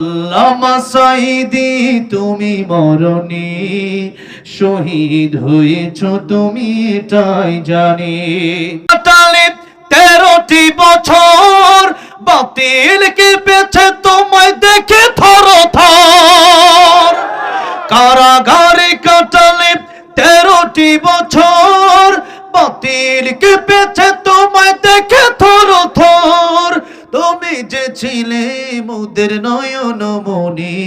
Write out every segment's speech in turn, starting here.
আল্লামা সাঈদী তুমি মরণি, শহীদ হয়েছ তুমি এটাই জানি। কাটালে 13টি বছর, বাতিল কেঁপেছে তোমায় দেখে থর থর। কারাগারে কাটালে 13টি বছর, বাতিল কেঁপেছে তোমায় দেখে থর থর। তুমি যে ছিলে মোদের নয়ন মনি,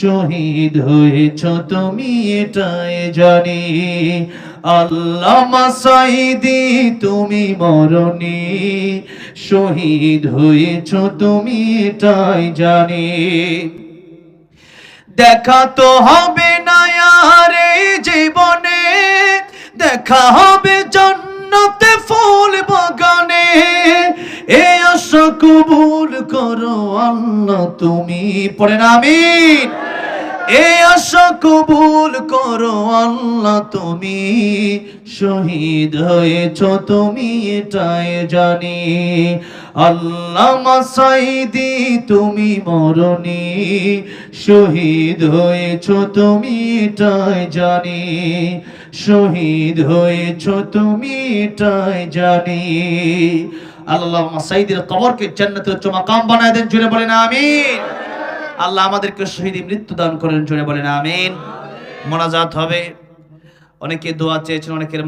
শহীদ হয়েছ তুমি এটাই জানি। আল্লামা সাঈদী তুমি মরণি, শহীদ হয়েছ তুমি এটাই জানি। দেখা তো হবে না আর এই জীবনে, দেখা হবে জান্নাতে ফুল বাগানে। এই আশা কবুল করো আল্লাহ তুমি, পড়েন আমিন। এই আশা কবুল করো আল্লাহ তুমি, শহীদ হয়েছ তুমি এটাই জানি। আল্লামা সাঈদী তুমি মরণি, শহীদ হয়েছ তুমি এটাই জানি। শহীদ হয়েছ তুমি এটাই জানি। আল্লামা সাঈদীর কবরকে জান্নাতুল মাকাম বানায় দেন, জুড়ে বলেন আমিন। আল্লাহ আমাদেরকে শহীদ মৃত্যু দান করেন, জুড়ে বলেন আমিন। মোনাজাত হবে, অনেকে দোয়া চেয়েছেন, অনেকের